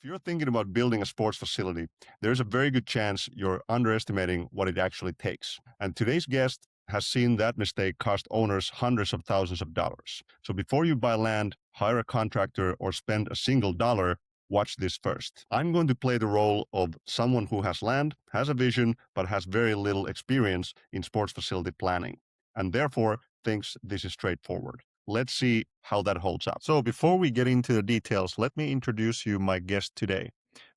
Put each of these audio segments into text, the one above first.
If you're thinking about building a sports facility, there's a very good chance you're underestimating what it actually takes. And today's guest has seen that mistake cost owners hundreds of thousands of dollars. So before you buy land, hire a contractor, or spend a single dollar, watch this first. I'm going to play the role of someone who has land, has a vision, but has very little experience in sports facility planning, and therefore thinks this is straightforward. Let's see how that holds up. So before we get into the details, let me introduce you my guest today.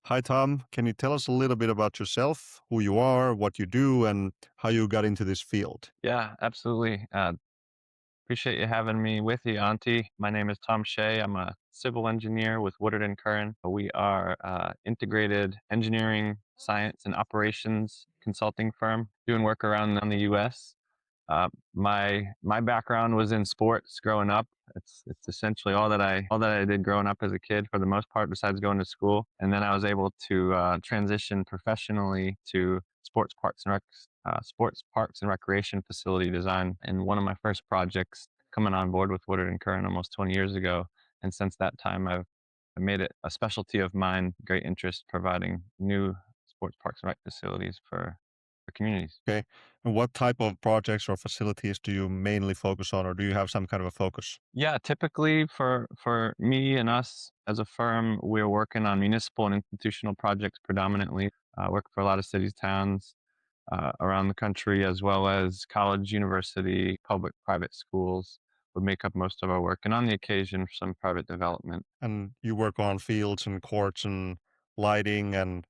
Hi, Tom. Can you tell us a little bit about yourself, who you are, what you do, and how you got into this field? Yeah, absolutely. Appreciate you having me with you, Auntie. My name is Tom Shay. I'm a civil engineer with Woodard Curran. We are integrated engineering, science, and operations consulting firm doing work around the U.S. My background was in sports growing up. It's essentially all that I did growing up as a kid for the most part, besides going to school. And then I was able to transition professionally to sports parks and recreation facility design. And one of my first projects coming on board with Woodard and Curran almost 20 years ago. And since that time, I made it a specialty of mine, great interest providing new sports parks and rec facilities for communities. Okay. And what type of projects or facilities do you mainly focus on, or do you have some kind of a focus? Yeah, typically for me and us as a firm, we're working on municipal and institutional projects predominantly. Work for a lot of cities, towns around the country, as well as college, university, public, private schools would make up most of our work, and on the occasion, some private development. And you work on fields and courts and lighting and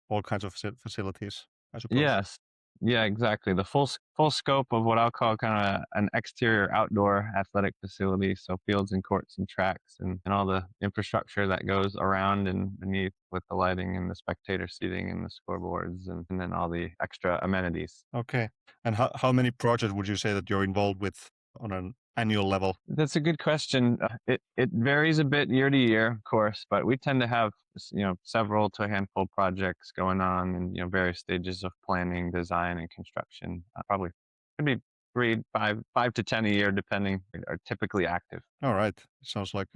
all kinds of facilities, I suppose. Yes. Yeah, exactly. The full scope of what I'll call kind of an exterior outdoor athletic facility. So fields and courts and tracks and all the infrastructure that goes around and beneath with the lighting and the spectator seating and the scoreboards and then all the extra amenities. Okay. And how many projects would you say that you're involved with on an annual level? That's a good question. It varies a bit year to year, of course, but we tend to have several to a handful of projects going on in various stages of planning, design, and construction. Probably could be three, five to 10 a year, depending. Are typically active All right. Sounds like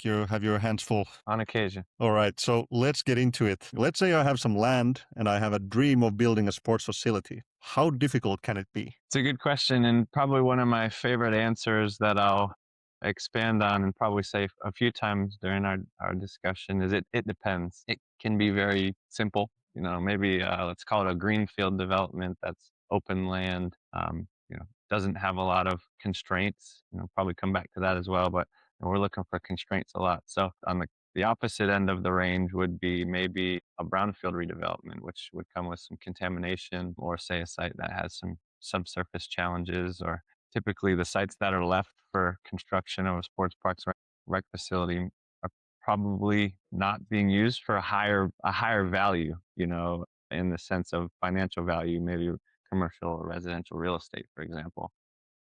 you have your hands full. on occasion. All right. So let's get into it. Let's say I have some land and I have a dream of building a sports facility. How difficult can it be? It's a good question, and probably one of my favorite answers that I'll expand on and probably say a few times during our discussion is it depends. It can be very simple, maybe let's call it a greenfield development that's open land, doesn't have a lot of constraints, probably come back to that as well, but we're looking for constraints a lot. So on the opposite end of the range would be maybe a brownfield redevelopment, which would come with some contamination, or say a site that has some subsurface challenges, or typically the sites that are left for construction of a sports parks rec facility are probably not being used for a higher value, in the sense of financial value, maybe commercial or residential real estate, for example,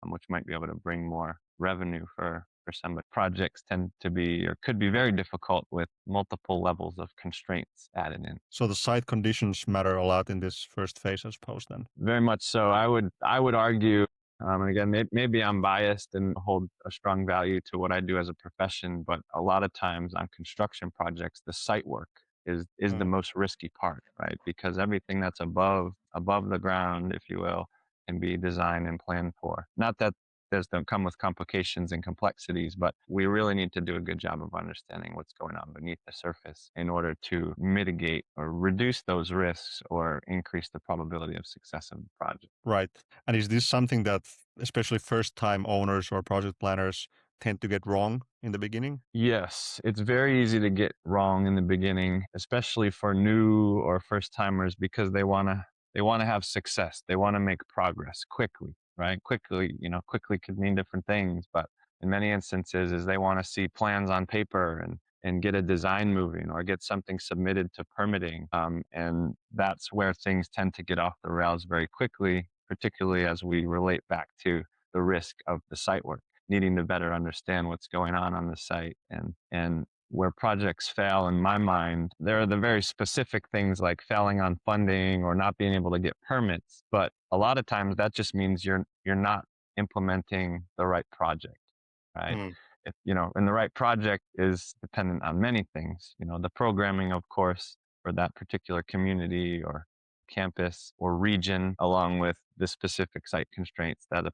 which might be able to bring more revenue for some. But projects tend to be or could be very difficult with multiple levels of constraints added in. So the site conditions matter a lot in this first phase, I suppose, then. Very much so. I would argue, and again, maybe I'm biased and hold a strong value to what I do as a profession, but a lot of times on construction projects, the site work is the Mm. most risky part, right? Because everything that's above the ground, if you will, can be designed and planned for. Not that those don't come with complications and complexities, but we really need to do a good job of understanding what's going on beneath the surface in order to mitigate or reduce those risks or increase the probability of success of the project. Right. And is this something that especially first-time owners or project planners tend to get wrong in the beginning? Yes, it's very easy to get wrong in the beginning, especially for new or first timers, because they want to have success. They want to make progress quickly, right? Quickly, quickly could mean different things, but in many instances is they want to see plans on paper and get a design moving or get something submitted to permitting. And that's where things tend to get off the rails very quickly, particularly as we relate back to the risk of the site work, needing to better understand what's going on the site. And where projects fail in my mind, there are the very specific things like failing on funding or not being able to get permits, but a lot of times that just means you're not implementing the right project, right? Mm. if, and the right project is dependent on many things, the programming, of course, for that particular community or campus or region, along with the specific site constraints that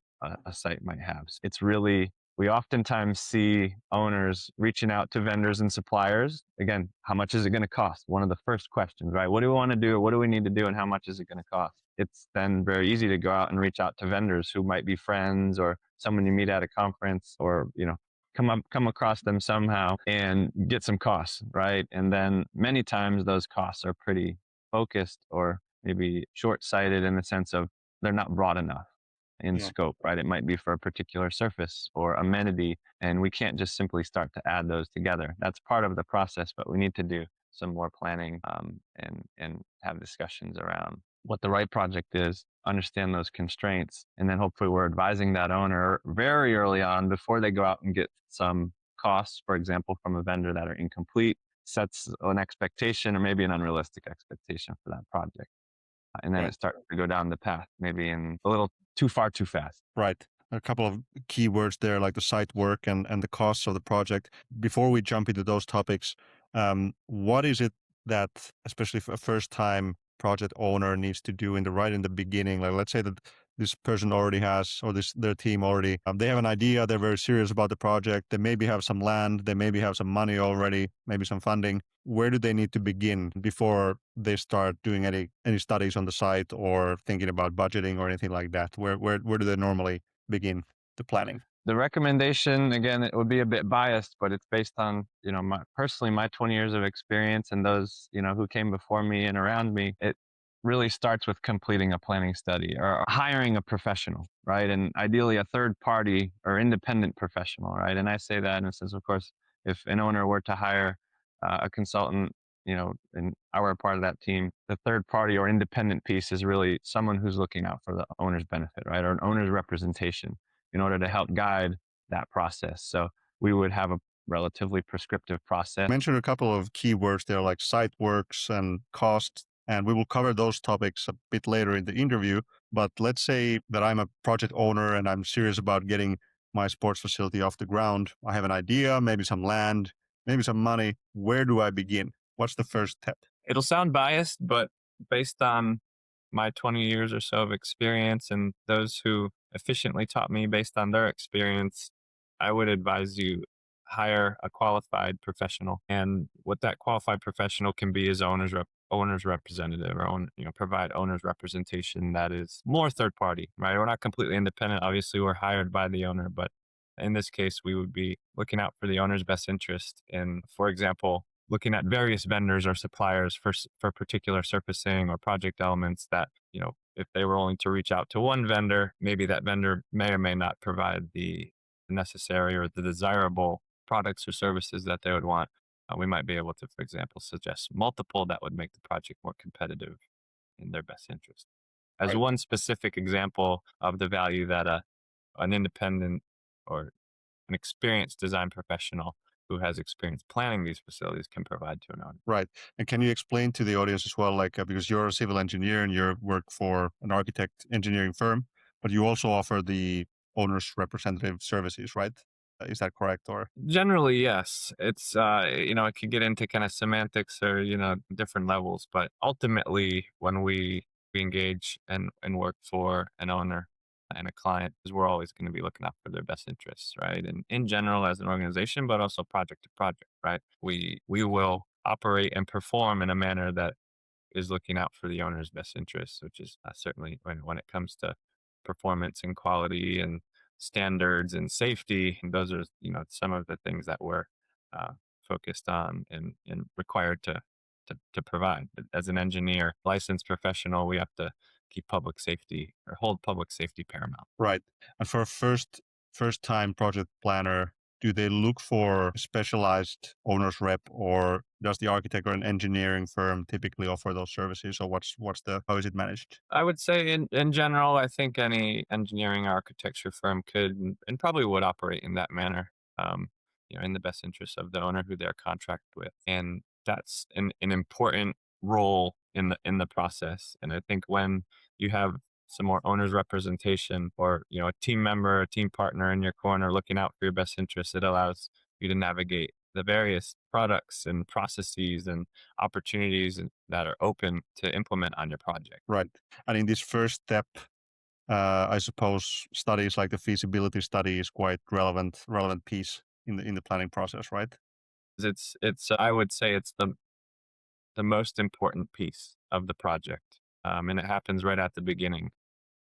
a site might have. It's really, we oftentimes see owners reaching out to vendors and suppliers. Again, how much is it going to cost? One of the first questions, right? What do we want to do? What do we need to do? And how much is it going to cost? It's then very easy to go out and reach out to vendors who might be friends or someone you meet at a conference, or, come across them somehow and get some costs, right? And then many times those costs are pretty focused or maybe short-sighted in the sense of they're not broad enough in Yeah. scope, right? It might be for a particular surface or amenity, and we can't just simply start to add those together. That's part of the process, but we need to do some more planning, and have discussions around what the right project is, understand those constraints, and then hopefully we're advising that owner very early on before they go out and get some costs, for example, from a vendor that are incomplete, sets an expectation or maybe an unrealistic expectation for that project. And then Right. it starts to go down the path, maybe in a little too far too fast. Right. A couple of key words there, like the site work and the costs of the project. Before we jump into those topics, what is it that, especially for a first-time project owner, needs to do in the beginning? Like, let's say that this person already has, or their team already, they have an idea, they're very serious about the project, they maybe have some land, they maybe have some money already, maybe some funding. Where do they need to begin before they start doing any studies on the site or thinking about budgeting or anything like that? Where do they normally begin the planning? The recommendation, again, it would be a bit biased, but it's based on, my 20 years of experience and those, who came before me and around me. It really starts with completing a planning study or hiring a professional, right? And ideally a third party or independent professional, right? And I say that in a sense, of course, if an owner were to hire a consultant, and I were a part of that team, the third party or independent piece is really someone who's looking out for the owner's benefit, right? Or an owner's representation in order to help guide that process. So we would have a relatively prescriptive process. Mentioned a couple of keywords there, like site works and cost, and we will cover those topics a bit later in the interview. But let's say that I'm a project owner and I'm serious about getting my sports facility off the ground. I have an idea, maybe some land, maybe some money. Where do I begin? What's the first step? It'll sound biased, but based on my 20 years or so of experience and those who efficiently taught me based on their experience, I would advise you hire a qualified professional. And what that qualified professional can be is owner's representative, or provide owner's representation that is more third party, right? We're not completely independent. Obviously, we're hired by the owner, but in this case, we would be looking out for the owner's best interest in, for example, looking at various vendors or suppliers for particular surfacing or project elements that, if they were willing to reach out to one vendor, maybe that vendor may or may not provide the necessary or the desirable products or services that they would want. We might be able to, for example, suggest multiple that would make the project more competitive in their best interest. As Right. one specific example of the value that an independent or an experienced design professional who has experience planning these facilities can provide to an owner. Right. And can you explain to the audience as well, like, because you're a civil engineer and you work for an architect engineering firm, but you also offer the owner's representative services, right? Is that correct? Or Generally, yes. It's it could get into kind of semantics or different levels, but ultimately, when we engage and work for an owner and a client, is we're always going to be looking out for their best interests, right? And in general, as an organization, but also project to project, right? We will operate and perform in a manner that is looking out for the owner's best interests, which is certainly when it comes to performance and quality and standards and safety. And those are some of the things that we're uh, focused on and required to provide. But as an engineer, licensed professional, we have to keep public safety or hold public safety paramount. right. And for a first time project planner, do they look for a specialized owner's rep, or does the architect or an engineering firm typically offer those services? Or how is it managed? I would say in general, I think any engineering architecture firm could and probably would operate in that manner, in the best interest of the owner who they're contract with. And that's an important role in the process. And I think when you have some more owner's representation, or a team member, a team partner in your corner looking out for your best interests. It allows you to navigate the various products and processes and opportunities that are open to implement on your project. Right. And in this first step, I suppose studies like the feasibility study is quite relevant piece in the planning process, right? It's I would say it's the most important piece of the project, and it happens right at the beginning.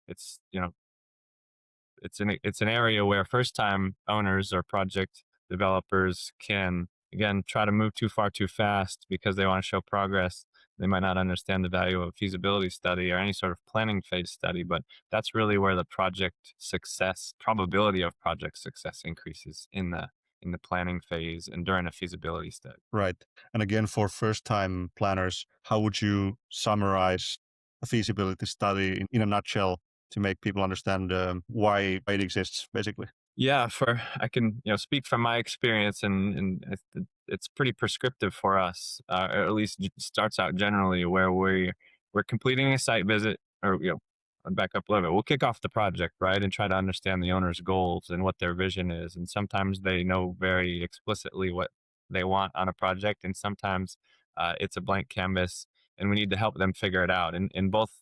It's it's an area where first time owners or project developers can again try to move too far too fast because they want to show progress. They might not understand the value of a feasibility study or any sort of planning phase study, but that's really where the project success probability of project success increases in the planning phase and during a feasibility study. Right. And again, for first time planners, how would you summarize a feasibility study in a nutshell to make people understand why it exists, basically? Yeah, for I can speak from my experience, and it's pretty prescriptive for us, or at least starts out generally where we're completing a site visit, or I'll back up a little bit. We'll kick off the project, right, and try to understand the owner's goals and what their vision is, and sometimes they know very explicitly what they want on a project, and sometimes it's a blank canvas, and we need to help them figure it out. And in both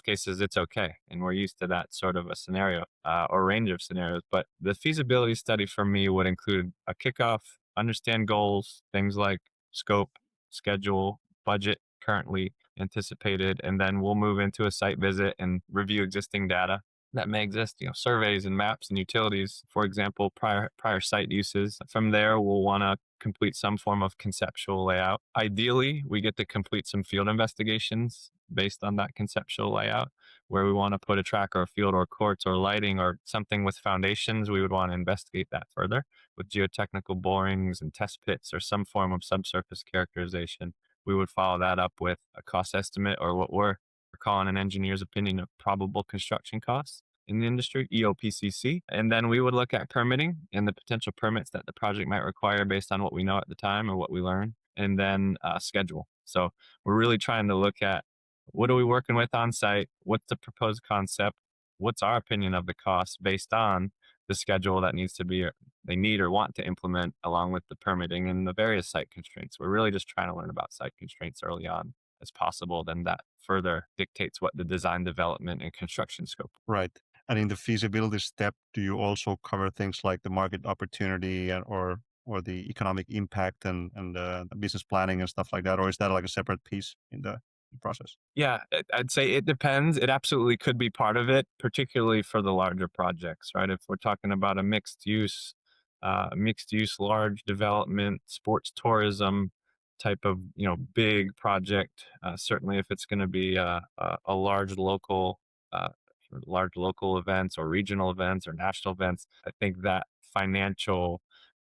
cases, it's okay. And we're used to that sort of a scenario, or range of scenarios. But the feasibility study for me would include a kickoff, understand goals, things like scope, schedule, budget currently anticipated. And then we'll move into a site visit and review existing data that may exist, surveys and maps and utilities, for example, prior site uses. From there, we'll want to complete some form of conceptual layout. Ideally, we get to complete some field investigations based on that conceptual layout, where we want to put a track or a field or courts or lighting or something with foundations. We would want to investigate that further with geotechnical borings and test pits or some form of subsurface characterization. We would follow that up with a cost estimate, or what we're calling an engineer's opinion of probable construction costs in the industry, EOPCC. And then we would look at permitting and the potential permits that the project might require based on what we know at the time or what we learn, and then schedule. So we're really trying to look at what are we working with on site? What's the proposed concept? What's our opinion of the cost based on the schedule that needs to be, they need or want to implement, along with the permitting and the various site constraints. We're really just trying to learn about site constraints early on as possible. Then that further dictates what the design, development, and construction scope. Right. And in the feasibility step, do you also cover things like the market opportunity or the economic impact and business planning and stuff like that, or is that like a separate piece in the process? Yeah, I'd say it depends. It absolutely could be part of it, particularly for the larger projects, right? If we're talking about a mixed use, large development, sports tourism type of big project. Certainly, if it's going to be a uh, large local events or regional events or national events, I think that financial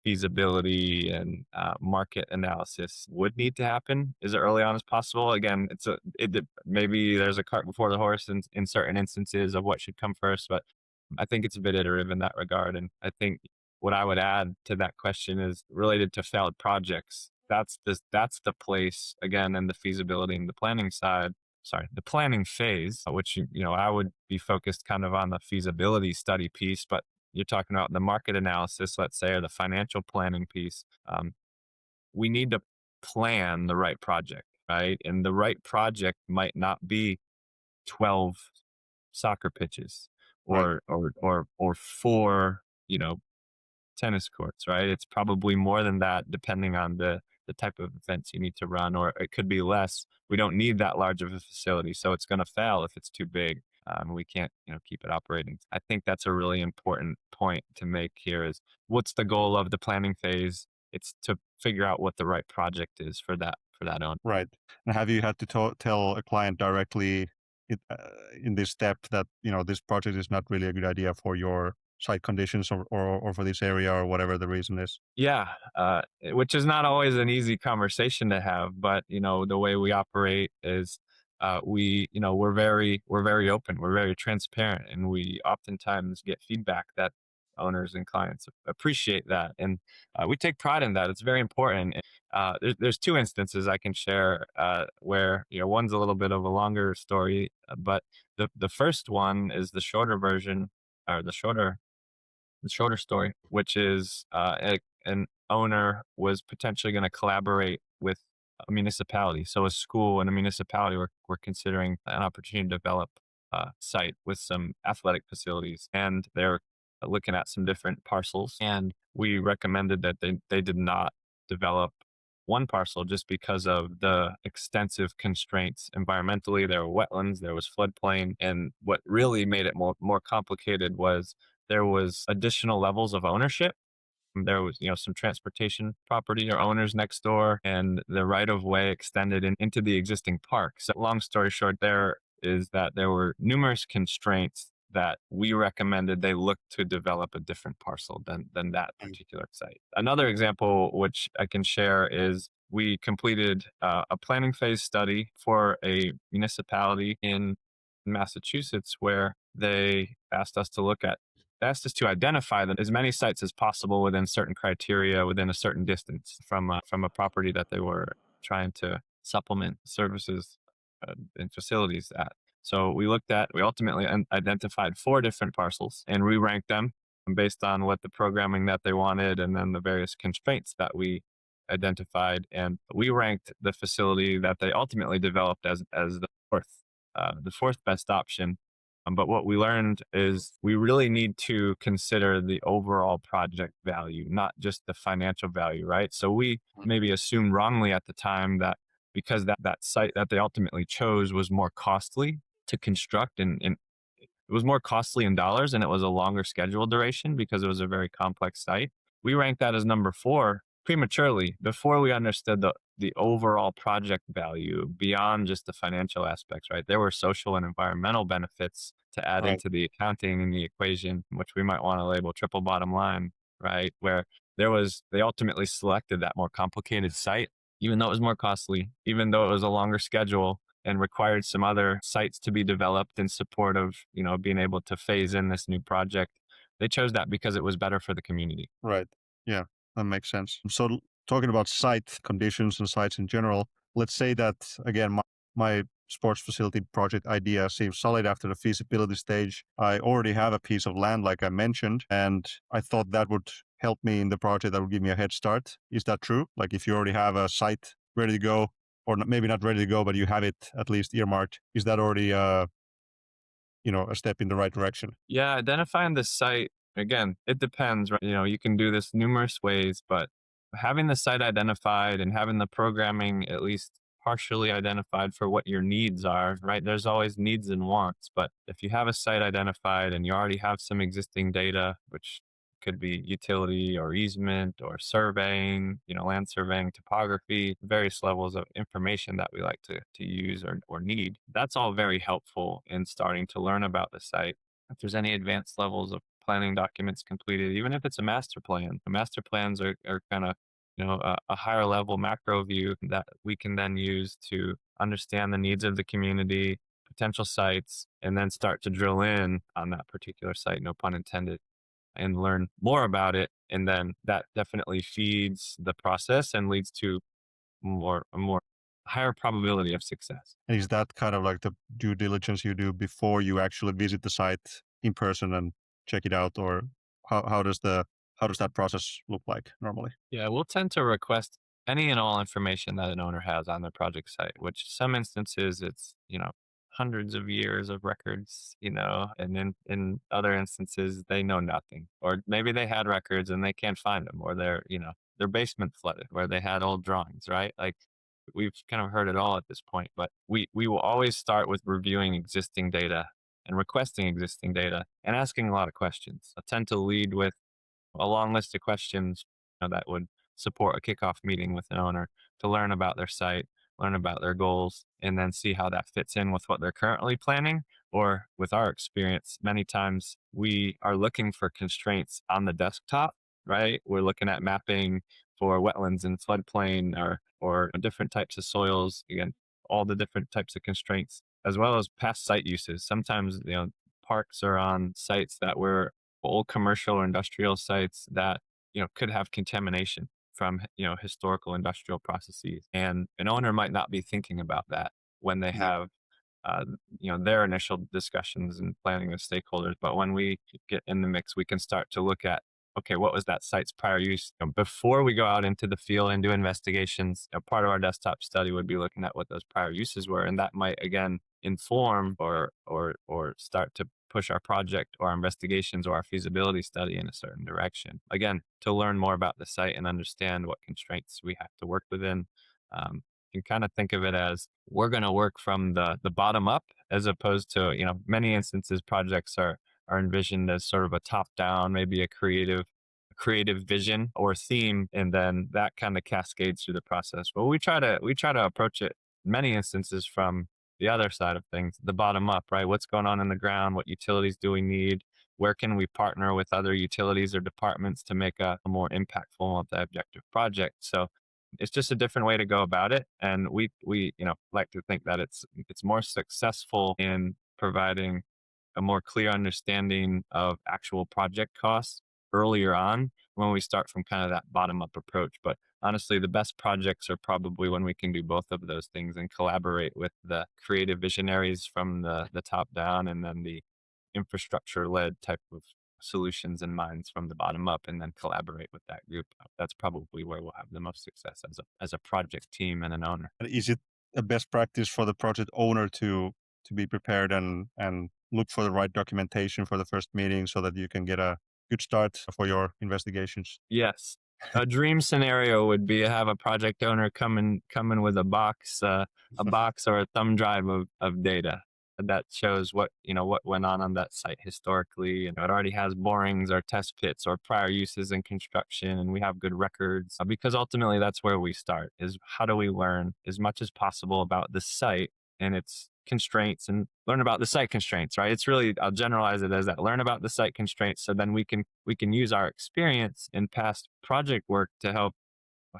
feasibility and market analysis would need to happen as early on as possible. Again, maybe there's a cart before the horse in certain instances of what should come first, but I think it's a bit iterative in that regard. And I think what I would add to that question is related to failed projects. That's the place again in the feasibility and the planning side. Sorry, the planning phase, which I would be focused kind of on the feasibility study piece, but you're talking about the market analysis, let's say, or the financial planning piece. We need to plan the right project, right? And the right project might not be 12 soccer pitches Right. or four, tennis courts, right? It's probably more than that, depending on the type of events you need to run, or it could be less. We don't need that large of a facility, so it's going to fail if it's too big. We can't, keep it operating. I think that's a really important point to make here. Is what's the goal of the planning phase? It's to figure out what the right project is for that owner. Right. And have you had to tell a client directly it, uh, in this step that, this project is not really a good idea for your site conditions or for this area or whatever the reason is? Yeah, which is not always an easy conversation to have, but the way we operate is we're very open, we're very transparent, and we oftentimes get feedback that owners and clients appreciate that, and we take pride in that. It's very important. There's two instances I can share where one's a little bit of a longer story, but the first one is the shorter version, or the shorter story, which is an owner was potentially going to collaborate with a municipality. So a school and a municipality were considering an opportunity to develop a site with some athletic facilities, and they're looking at some different parcels. And we recommended that they did not develop one parcel just because of the extensive constraints environmentally. There were wetlands, there was floodplain, and what really made it more complicated was there was additional levels of ownership. There was, some transportation property or owners next door, and the right of way extended into the existing park. So, long story short, there is that there were numerous constraints that we recommended they look to develop a different parcel than that Mm. particular site. Another example, which I can share, is we completed a planning phase study for a municipality in Massachusetts where they asked us to identify as many sites as possible within certain criteria, within a certain distance from a property that they were trying to supplement services and facilities at. So we ultimately identified four different parcels, and we ranked them based on what the programming that they wanted and then the various constraints that we identified. And we ranked the facility that they ultimately developed as the fourth best option. But what we learned is we really need to consider the overall project value, not just the financial value, right? So we maybe assumed wrongly at the time that because that site that they ultimately chose was more costly to construct, and it was more costly in dollars, and it was a longer schedule duration because it was a very complex site. We ranked that as number four prematurely before we understood the overall project value beyond just the financial aspects, right? There were social and environmental benefits to add Right. into the accounting and the equation, which we might want to label triple bottom line, right? Where they ultimately selected that more complicated site, even though it was more costly, even though it was a longer schedule and required some other sites to be developed in support of, being able to phase in this new project. They chose that because it was better for the community. Right. Yeah, that makes sense. So, talking about site conditions and sites in general, let's say that again, my sports facility project idea seems solid after the feasibility stage. I already have a piece of land, like I mentioned, and I thought that would help me in the project. That would give me a head start. Is that true? Like, if you already have a site ready to go, or maybe not ready to go, but you have it at least earmarked, is that already a step in the right direction? Yeah, identifying the site, again, it depends, right? You can do this numerous ways, but having the site identified and having the programming at least partially identified for what your needs are, right? There's always needs and wants, but if you have a site identified and you already have some existing data, which could be utility or easement or surveying, land surveying, topography, various levels of information that we like to use or need. That's all very helpful in starting to learn about the site. If there's any advanced levels of planning documents completed, even if it's a master plan, the master plans are kind of a higher level macro view that we can then use to understand the needs of the community, potential sites, and then start to drill in on that particular site, no pun intended, and learn more about it. And then that definitely feeds the process and leads to a more higher probability of success. And is that kind of like the due diligence you do before you actually visit the site in person and check it out, or how does that process look like normally? Yeah, we'll tend to request any and all information that an owner has on their project site, which some instances it's, hundreds of years of records, and in other instances they know nothing. Or maybe they had records and they can't find them, or their basement flooded where they had old drawings, right? Like we've kind of heard it all at this point, but we will always start with reviewing existing data and requesting existing data and asking a lot of questions. I tend to lead with a long list of questions that would support a kickoff meeting with an owner to learn about their site, learn about their goals, and then see how that fits in with what they're currently planning. Or with our experience, many times we are looking for constraints on the desktop, right? We're looking at mapping for wetlands and floodplain or different types of soils, again, all the different types of constraints, as well as past site uses. Sometimes, parks are on sites that we're old commercial or industrial sites that, could have contamination from, historical industrial processes. And an owner might not be thinking about that when they Yeah. have their initial discussions and planning with stakeholders. But when we get in the mix, we can start to look at, okay, what was that site's prior use? Before we go out into the field and do investigations, part of our desktop study would be looking at what those prior uses were, and that might again inform or start to push our project or our investigations or our feasibility study in a certain direction. Again, to learn more about the site and understand what constraints we have to work within. You kind of think of it as we're going to work from the bottom up, as opposed to, many instances projects are envisioned as sort of a top down, maybe a creative vision or theme, and then that kind of cascades through the process. But we try to approach it in many instances from the other side of things, the bottom up, right? What's going on in the ground? What utilities do we need? Where can we partner with other utilities or departments to make a more impactful multi-objective project? So it's just a different way to go about it, and we like to think that it's more successful in providing a more clear understanding of actual project costs earlier on when we start from kind of that bottom up approach. But honestly, the best projects are probably when we can do both of those things and collaborate with the creative visionaries from the top down, and then the infrastructure led type of solutions and minds from the bottom up, and then collaborate with that group. That's probably where we'll have the most success as a project team and an owner. And is it a best practice for the project owner to be prepared and look for the right documentation for the first meeting so that you can get a good start for your investigations? Yes. A dream scenario would be to have a project owner come in with a box or a thumb drive of data that shows what went on that site historically. And it already has borings or test pits or prior uses in construction, and we have good records. Because ultimately, that's where we start: is how do we learn as much as possible about the site and its constraints, and learn about the site constraints, right? It's really, I'll generalize it as that: learn about the site constraints, so then we can use our experience in past project work to help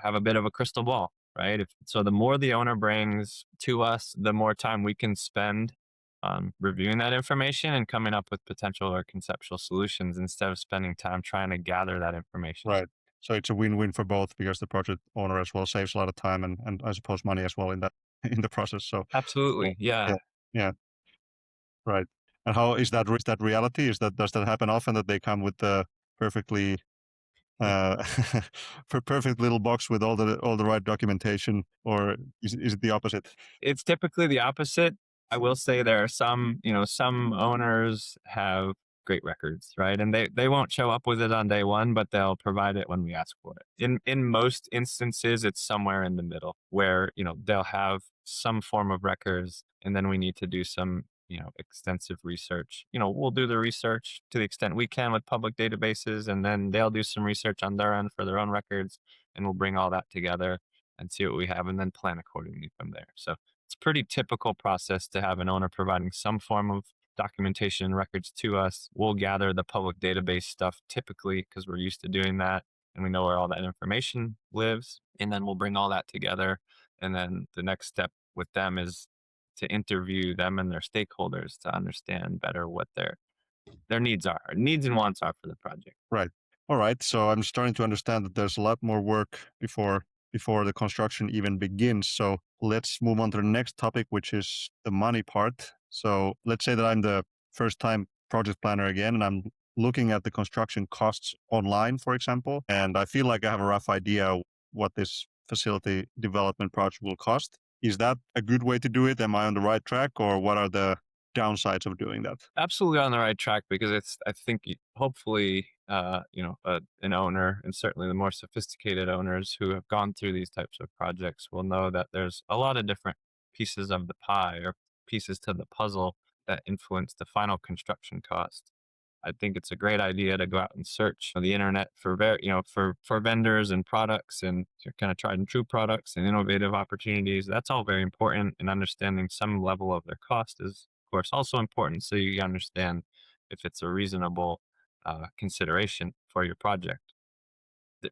have a bit of a crystal ball, right? So the more the owner brings to us, the more time we can spend reviewing that information and coming up with potential or conceptual solutions, instead of spending time trying to gather that information. Right. So it's a win-win for both because the project owner as well saves a lot of time and I suppose money as well in that in the process. So yeah, Absolutely. Yeah. yeah, yeah, right. And how is that reality? Does that happen often that they come with the perfectly uh perfect little box with all the right documentation, or is it the opposite? It's typically the opposite. I will say there are some owners have great records, right? And they won't show up with it on day one, but they'll provide it when we ask for it. In most instances, it's somewhere in the middle where, they'll have some form of records, and then we need to do some, extensive research. We'll do the research to the extent we can with public databases, and then they'll do some research on their end for their own records, and we'll bring all that together and see what we have, and then plan accordingly from there. So it's a pretty typical process to have an owner providing some form of documentation and records to us. We'll gather the public database stuff typically because we're used to doing that and we know where all that information lives. And then we'll bring all that together. And then the next step with them is to interview them and their stakeholders to understand better what their needs and wants are for the project. Right. All right. So I'm starting to understand that there's a lot more work before the construction even begins. So let's move on to the next topic, which is the money part. So let's say that I'm the first time project planner again, and I'm looking at the construction costs online, for example, and I feel like I have a rough idea what this facility development project will cost. Is that a good way to do it? Am I on the right track, or what are the downsides of doing that? Absolutely on the right track, because I think hopefully, an owner, and certainly the more sophisticated owners who have gone through these types of projects, will know that there's a lot of different pieces of the pie or pieces to the puzzle that influence the final construction cost. I think it's a great idea to go out and search on the internet for for vendors and products, and kind of tried and true products and innovative opportunities. That's all very important, and understanding some level of their cost is, of course, also important, so you understand if it's a reasonable consideration for your project. I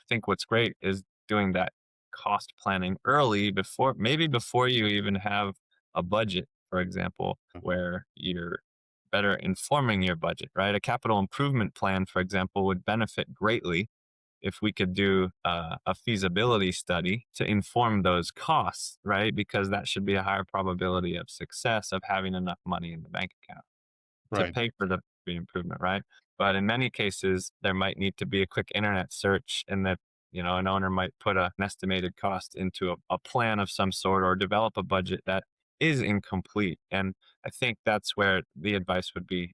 think what's great is doing that cost planning early, before you even have a budget, for example, where you're better informing your budget, right? A capital improvement plan, for example, would benefit greatly if we could do a feasibility study to inform those costs, right? Because that should be a higher probability of success of having enough money in the bank account to Right. pay for the improvement, right? But in many cases, there might need to be a quick internet search, and that an owner might put an estimated cost into a plan of some sort or develop a budget that is incomplete. And I think that's where the advice would be.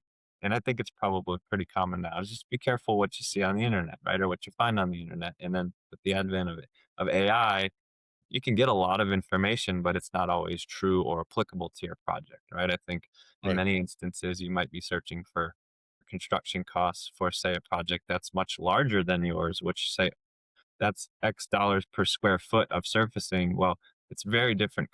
And I think it's probably pretty common now. Is just be careful what you see on the internet, right, or what you find on the internet. And then with the advent of AI, you can get a lot of information, but it's not always true or applicable to your project, right? I think in Right. many instances, you might be searching for construction costs for, say, a project that's much larger than yours, which say that's X dollars per square foot of surfacing. Well, it's very different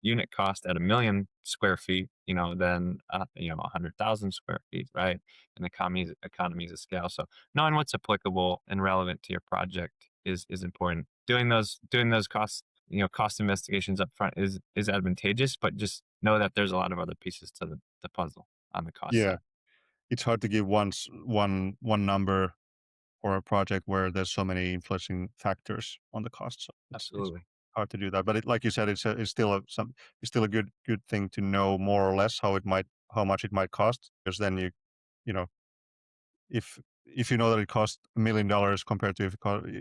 unit cost at 1 million square feet, than 100,000 square feet, right? And economies of scale. So knowing what's applicable and relevant to your project is important. Doing those cost investigations up front is advantageous, but just know that there's a lot of other pieces to the puzzle on the cost Yeah. side. It's hard to give one number for a project where there's so many influencing factors on the cost. So it's Absolutely. hard to do that. But like you said, it's still it's still a good thing to know more or less how much it might cost, because then you know if you know that it costs $1 million compared to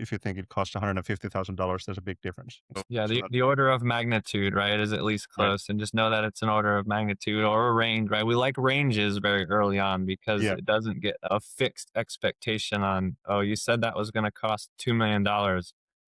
if you think it costs $150,000, there's a big difference. Yeah, So the that, the order of magnitude, right, is at least right. close, and just know that it's an order of magnitude or a range, right? We like ranges very early on because Yeah. it doesn't get a fixed expectation on, oh, you said that was going to cost $2 million.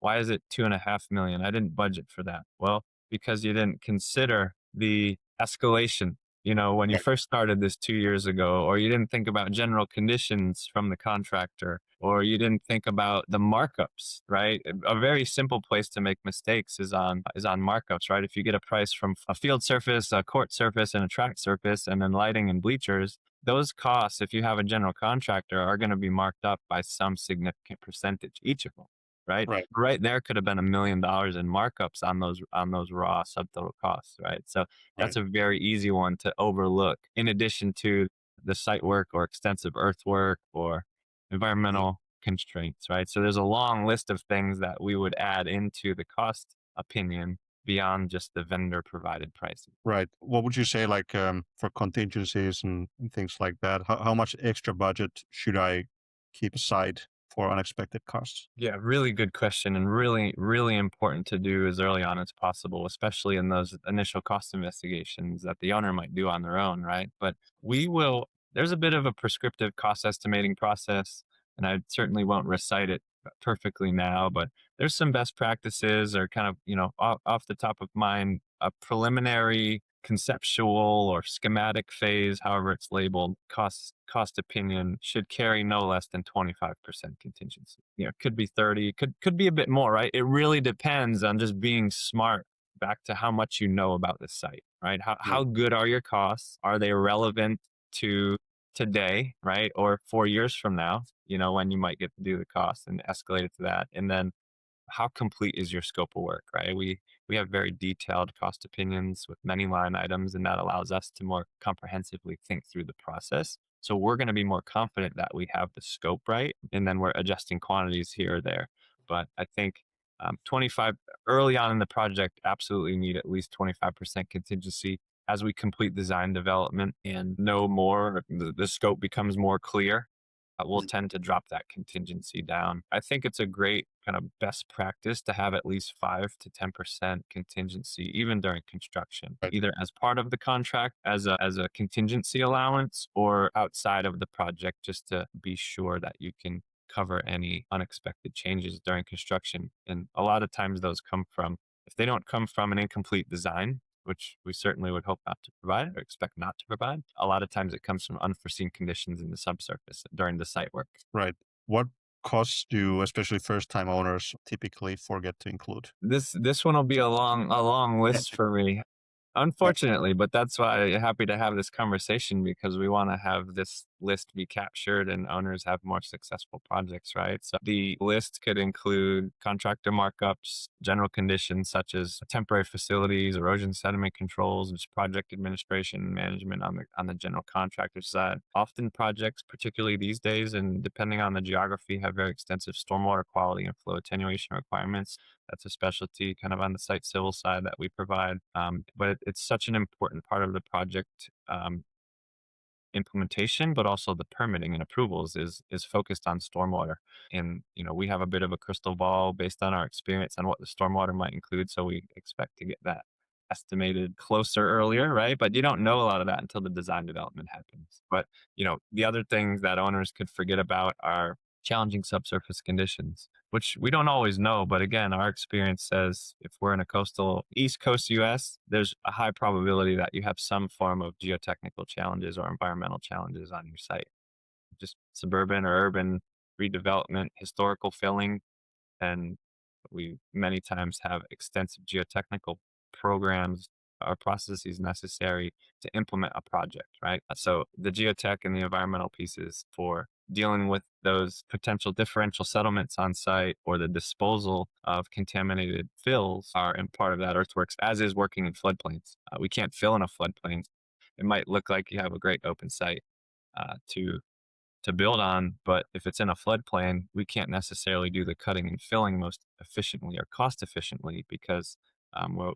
Why is it 2.5 million? I didn't budget for that. Well, because you didn't consider the escalation. When you Right. first started this 2 years ago, or you didn't think about general conditions from the contractor, or you didn't think about the markups, right? A very simple place to make mistakes is on markups, right? If you get a price from a field surface, a court surface, and a track surface, and then lighting and bleachers, those costs, if you have a general contractor, are going to be marked up by some significant percentage, each of them, right? Right. Right there could have been $1 million in markups on those raw subtotal costs, right? So Right. that's a very easy one to overlook, in addition to the site work or extensive earthwork or Mhm. environmental constraints, right? So there's a long list of things that we would add into the cost opinion beyond just the vendor provided pricing. Right. What would you say, like, for contingencies and things like that? How much extra budget should I keep aside for unexpected costs? Yeah, really good question, and really, really important to do as early on as possible, especially in those initial cost investigations that the owner might do on their own, right? But there's a bit of a prescriptive cost estimating process, and I certainly won't recite it perfectly now, but there's some best practices or kind of, off the top of mind, a preliminary conceptual or schematic phase, however it's labeled, cost opinion should carry no less than 25% contingency. It could be 30, could be a bit more, right? It really depends on just being smart back to how much you know about the site, right? How Right. how good are your costs? Are they relevant to today, right? Or 4 years from now, when you might get to do the cost and escalate it to that. And then how complete is your scope of work, right? We have very detailed cost opinions with many line items, and that allows us to more comprehensively think through the process. So we're going to be more confident that we have the scope right, and then we're adjusting quantities here or there. But I think 25 early on in the project, absolutely need at least 25% contingency. As we complete design development and know more, the scope becomes more clear, we'll Mhm. tend to drop that contingency down. I think it's a great kind of best practice to have at least 5 to 10% contingency, even during construction, Right. either as part of the contract as a contingency allowance or outside of the project, just to be sure that you can cover any unexpected changes during construction. And a lot of times those if they don't come from an incomplete design, which we certainly would hope not to provide or expect not to provide. A lot of times it comes from unforeseen conditions in the subsurface during the site work. Right. What costs do especially first-time owners typically forget to include? This one will be a long list for me, Yeah. unfortunately, but that's why I'm happy to have this conversation, because we want to have this list be captured and owners have more successful projects, right? So the list could include contractor markups, general conditions such as temporary facilities, erosion sediment controls, and just project administration and management on the general contractor side. Often projects, particularly these days and depending on the geography, have very extensive stormwater quality and flow attenuation requirements. That's a specialty kind of on the site civil side that we provide. But it's such an important part of the project implementation, but also the permitting and approvals is focused on stormwater. And we have a bit of a crystal ball based on our experience on what the stormwater might include, so we expect to get that estimated closer earlier, right? But you don't know a lot of that until the design development happens. But the other things that owners could forget about are challenging subsurface conditions, which we don't always know. But again, our experience says if we're in a coastal East Coast US, there's a high probability that you have some form of geotechnical challenges or environmental challenges on your site. Just suburban or urban redevelopment, historical filling, and we many times have extensive geotechnical programs or processes necessary to implement a project, right? So the geotech and the environmental pieces for dealing with those potential differential settlements on site or the disposal of contaminated fills are in part of that earthworks, as is working in floodplains. We can't fill in a floodplain. It might look like you have a great open site to build on, but if it's in a floodplain, we can't necessarily do the cutting and filling most efficiently or cost efficiently because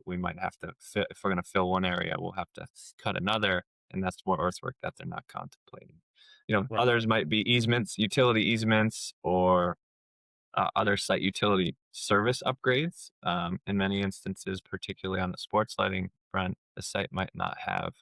we might have to if we're going to fill one area, we'll have to cut another, and that's more earthwork that they're not contemplating. Right. Others might be easements, utility easements, or other site utility service upgrades. In many instances, particularly on the sports lighting front, the site might not have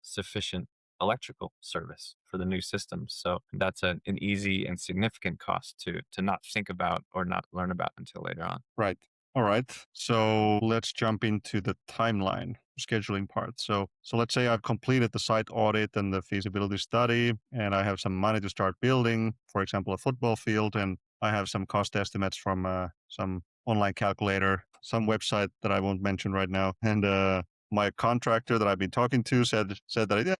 sufficient electrical service for the new systems. So that's an easy and significant cost to not think about or not learn about until later on. Right. All right. So let's jump into the timeline scheduling part. So let's say I've completed the site audit and the feasibility study, and I have some money to start building, for example, a football field, and I have some cost estimates from some online calculator, some website that I won't mention right now, and my contractor that I've been talking to said that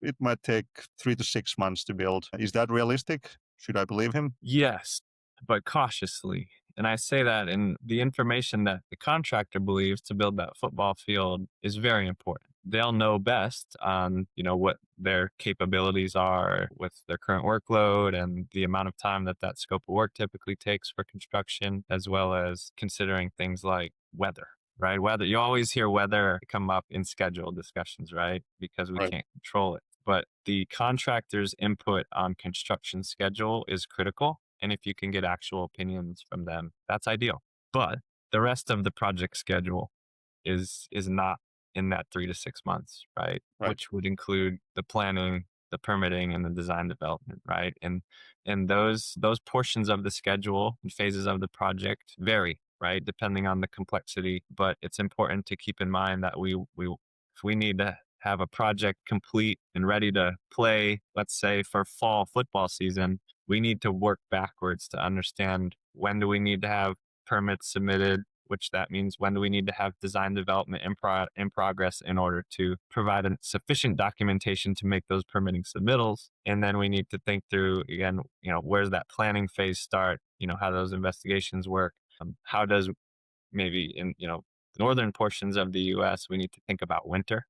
it might take 3 to 6 months to build. Is that realistic? Should I believe him? Yes, but cautiously. And I say that in the information that the contractor believes to build that football field is very important. They'll know best on, what their capabilities are with their current workload and the amount of time that that scope of work typically takes for construction, as well as considering things like weather, right? Weather, you always hear weather come up in schedule discussions, right? Because we Right. can't control it. But the contractor's input on construction schedule is critical. And if you can get actual opinions from them, that's ideal. But the rest of the project schedule is not in that 3 to 6 months, right? Right. Which would include the planning, the permitting, and the design development, right? And those portions of the schedule and phases of the project vary, right, depending on the complexity. But it's important to keep in mind that we if we need to have a project complete and ready to play, let's say for fall football season, we need to work backwards to understand when do we need to have permits submitted, which that means when do we need to have design development in progress in order to provide sufficient documentation to make those permitting submittals. And then we need to think through again, where's that planning phase start? How those investigations work? How does maybe in the northern portions of the U.S. we need to think about winter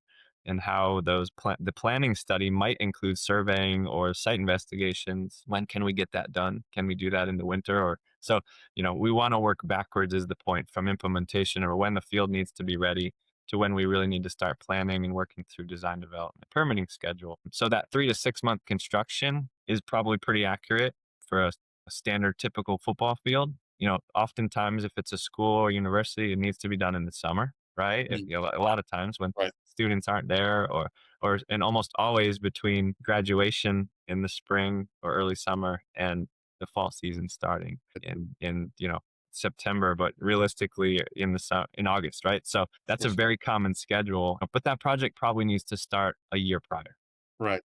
and how the planning study might include surveying or site investigations. When can we get that done? Can we do that in the winter? Or so we want to work backwards is the point, from implementation or when the field needs to be ready to when we really need to start planning and working through design development permitting schedule. So that 3 to 6 month construction is probably pretty accurate for a standard typical football field. Oftentimes if it's a school or university, it needs to be done in the summer, right? Mm. A lot of times when Right. students aren't there, and almost always between graduation in the spring or early summer and the fall season starting in September, but realistically in August, right? So that's a Yes. very common schedule, but that project probably needs to start a year prior, Right.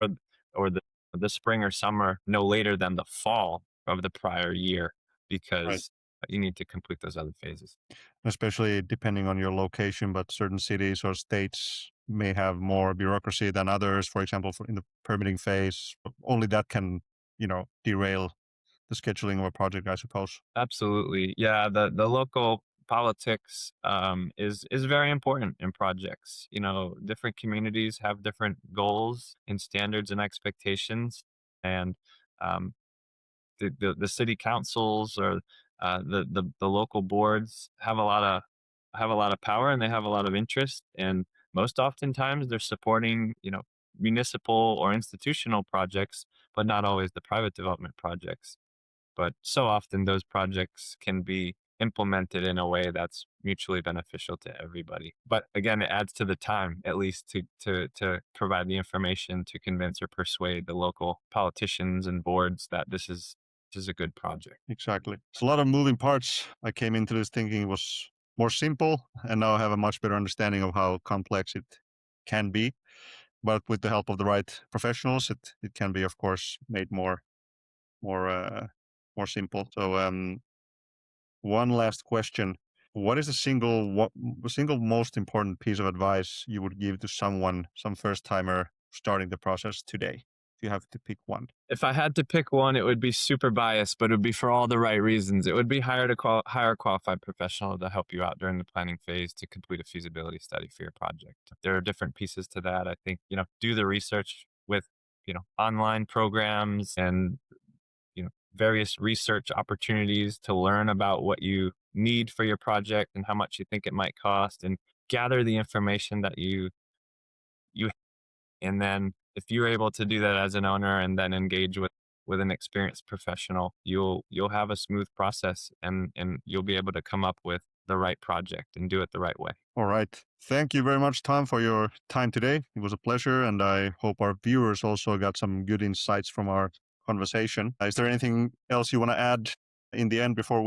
or or the spring or summer no later than the fall of the prior year, Right. because you need to complete those other phases. Especially depending on your location, but certain cities or states may have more bureaucracy than others. For example, in the permitting phase, only that can, derail the scheduling of a project, I suppose. Absolutely. Yeah, the local politics is very important in projects. You know, different communities have different goals and standards and expectations, and um, the city councils or the local boards have a lot of power and they have a lot of interest, and most oftentimes they're supporting, you know, municipal or institutional projects, but not always the private development projects. But so often those projects can be implemented in a way that's mutually beneficial to everybody. But again, it adds to the time, at least to provide the information to convince or persuade the local politicians and boards that this is a good project. Exactly. It's a lot of moving parts. I came into this thinking it was more simple, and now I have a much better understanding of how complex it can be. But with the help of the right professionals, it can be, of course, made more more simple. So, one last question: what is the single most important piece of advice you would give to some first timer starting the process today? If you have to pick one. If I had to pick one, it would be super biased, but it would be for all the right reasons. It would be hire a qualified professional to help you out during the planning phase to complete a feasibility study for your project. There are different pieces to that. I think, you know, do the research with, you know, online programs and, you know, various research opportunities to learn about what you need for your project and how much you think it might cost, and gather the information that you and then if you're able to do that as an owner and then engage with an experienced professional, you'll have a smooth process, and you'll be able to come up with the right project and do it the right way. All right. Thank you very much, Tom, for your time today. It was a pleasure, and I hope our viewers also got some good insights from our conversation. Is there anything else you want to add in the end before?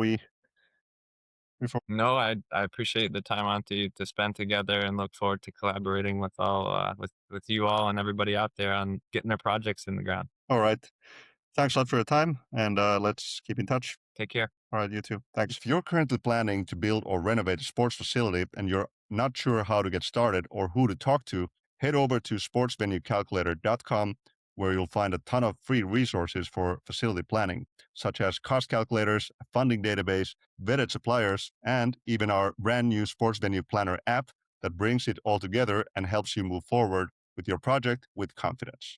No, I appreciate the time on to spend together, and look forward to collaborating with all with you all and everybody out there on getting their projects in the ground. All right. Thanks a lot for your time, and let's keep in touch. Take care. All right, you too. Thanks. If you're currently planning to build or renovate a sports facility and you're not sure how to get started or who to talk to, head over to sportsvenuecalculator.com, where you'll find a ton of free resources for facility planning, such as cost calculators, a funding database, vetted suppliers, and even our brand new Sports Venue Planner app that brings it all together and helps you move forward with your project with confidence.